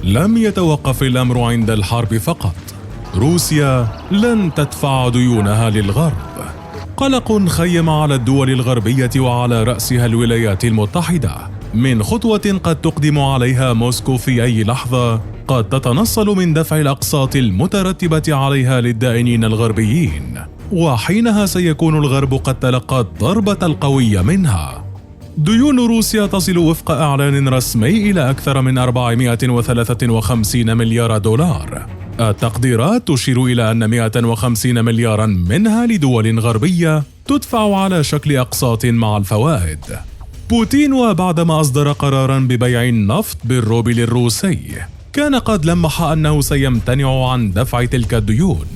لم يتوقف الأمر عند الحرب فقط. روسيا لن تدفع ديونها للغرب. قلق خيم على الدول الغربية وعلى رأسها الولايات المتحدة من خطوة قد تقدم عليها موسكو في أي لحظة، قد تتنصل من دفع الأقساط المترتبة عليها للدائنين الغربيين، وحينها سيكون الغرب قد تلقى الضربة القوية منها. ديون روسيا تصل وفق إعلان رسمي إلى أكثر من 453 مليار دولار. التقديرات تشير إلى أن 150 مليارا منها لدول غربية تدفع على شكل أقساط مع الفوائد. بوتين وبعدما أصدر قراراً ببيع النفط بالروبل الروسي كان قد لمح أنه سيمتنع عن دفع تلك الديون.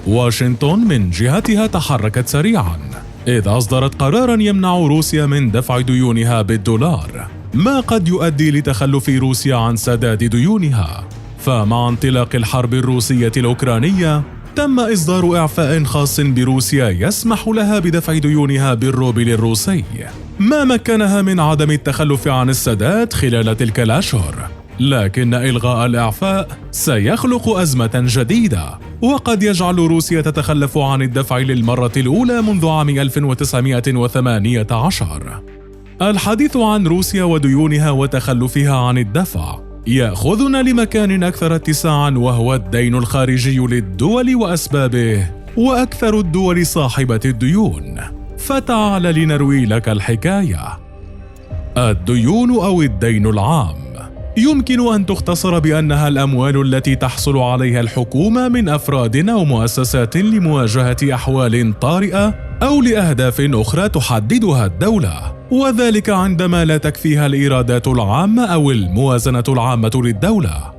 واشنطن من جهتها تحركت سريعاً، إذ أصدرت قراراً يمنع روسيا من دفع ديونها بالدولار، ما قد يؤدي لتخلف روسيا عن سداد ديونها. فمع انطلاق الحرب الروسية الأوكرانية تم إصدار إعفاء خاص بروسيا يسمح لها بدفع ديونها بالروبل الروسي، ما مكنها من عدم التخلف عن السداد خلال تلك الأشهر. لكن إلغاء الإعفاء سيخلق أزمة جديدة، وقد يجعل روسيا تتخلف عن الدفع للمرة الأولى منذ عام 1918. الحديث عن روسيا وديونها وتخلفها عن الدفع يأخذنا لمكان أكثر اتساعاً، وهو الدين الخارجي للدول وأسبابه وأكثر الدول صاحبة الديون. فتعال لنروي لك الحكاية. الديون أو الدين العام يمكن أن تختصر بأنها الأموال التي تحصل عليها الحكومة من أفراد أو مؤسسات لمواجهة أحوال طارئة أو لأهداف أخرى تحددها الدولة، وذلك عندما لا تكفيها الإيرادات العامة أو الموازنة العامة للدولة.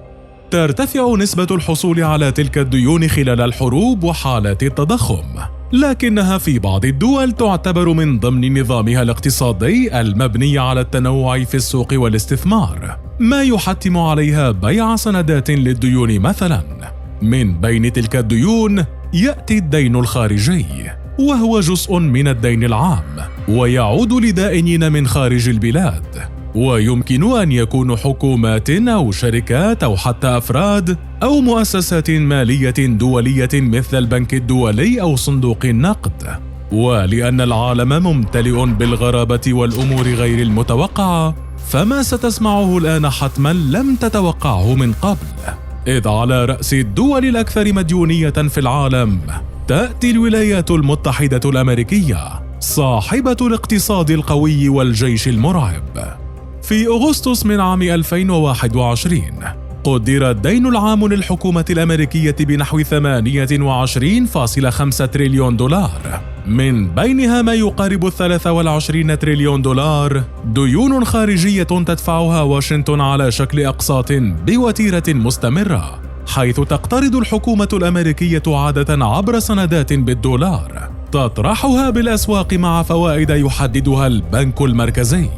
ترتفع نسبة الحصول على تلك الديون خلال الحروب وحالات التضخم، لكنها في بعض الدول تعتبر من ضمن نظامها الاقتصادي المبني على التنوع في السوق والاستثمار، ما يحتم عليها بيع سندات للديون مثلا. من بين تلك الديون يأتي الدين الخارجي، وهو جزء من الدين العام ويعود لدائنين من خارج البلاد، ويمكن أن يكون حكومات أو شركات أو حتى أفراد أو مؤسسات مالية دولية مثل البنك الدولي أو صندوق النقد. ولأن العالم ممتلئ بالغرابة والأمور غير المتوقعة، فما ستسمعه الآن حتما لم تتوقعه من قبل، إذ على رأس الدول الأكثر مديونية في العالم تأتي الولايات المتحدة الأمريكية صاحبة الاقتصاد القوي والجيش المرعب. في أغسطس من عام 2021 قدر الدين العام للحكومة الأمريكية بنحو 28.5 تريليون دولار، من بينها ما يقارب 23 تريليون دولار ديون خارجية تدفعها واشنطن على شكل أقساط بوتيرة مستمرة، حيث تقترض الحكومة الأمريكية عادة عبر سندات بالدولار تطرحها بالأسواق مع فوائد يحددها البنك المركزي.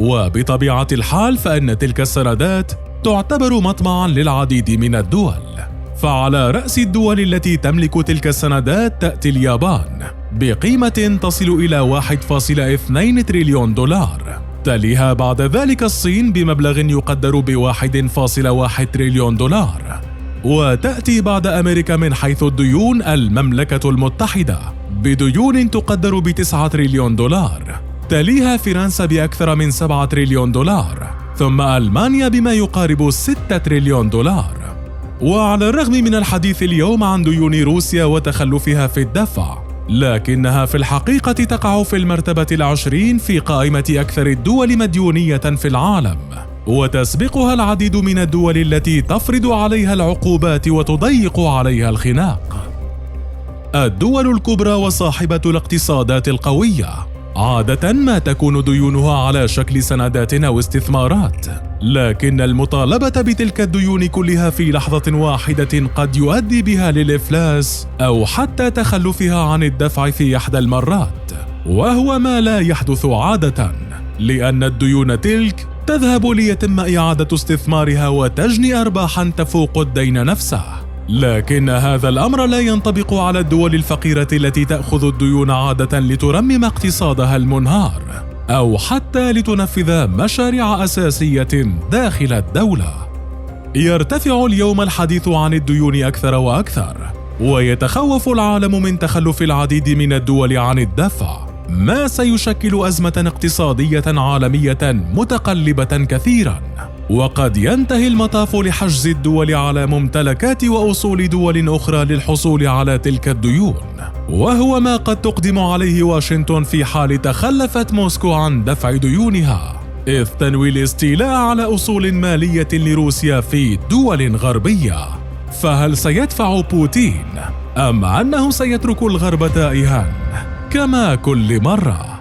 وبطبيعة الحال فإن تلك السندات تعتبر مطمعا للعديد من الدول. فعلى رأس الدول التي تملك تلك السندات تأتي اليابان بقيمة تصل إلى 1.2 تريليون دولار، تليها بعد ذلك الصين بمبلغ يقدر ب1.1 تريليون دولار، وتأتي بعد أمريكا من حيث الديون المملكة المتحدة بديون تقدر ب9 تريليون دولار، تليها فرنسا بأكثر من 7 تريليون دولار، ثم ألمانيا بما يقارب 6 تريليون دولار. وعلى الرغم من الحديث اليوم عن ديون روسيا وتخلفها في الدفع، لكنها في الحقيقة تقع في المرتبة 20 في قائمة أكثر الدول مديونية في العالم، وتسبقها العديد من الدول التي تفرض عليها العقوبات وتضيق عليها الخناق. الدول الكبرى وصاحبة الاقتصادات القوية عادة ما تكون ديونها على شكل سندات أو استثمارات، لكن المطالبة بتلك الديون كلها في لحظة واحدة قد يؤدي بها للإفلاس أو حتى تخلفها عن الدفع في إحدى المرات، وهو ما لا يحدث عادة، لأن الديون تلك تذهب ليتم إعادة استثمارها وتجني أرباحا تفوق الدين نفسه. لكن هذا الأمر لا ينطبق على الدول الفقيرة التي تأخذ الديون عادة لترمم اقتصادها المنهار أو حتى لتنفذ مشاريع أساسية داخل الدولة. يرتفع اليوم الحديث عن الديون أكثر وأكثر، ويتخوف العالم من تخلف العديد من الدول عن الدفع، ما سيشكل أزمة اقتصادية عالمية متقلبة كثيراً. وقد ينتهي المطاف لحجز الدول على ممتلكات وأصول دول أخرى للحصول على تلك الديون، وهو ما قد تقدم عليه واشنطن في حال تخلفت موسكو عن دفع ديونها، إذ تنوي الاستيلاء على أصول مالية لروسيا في دول غربية. فهل سيدفع بوتين أم أنه سيترك الغرب تائها كما كل مرة؟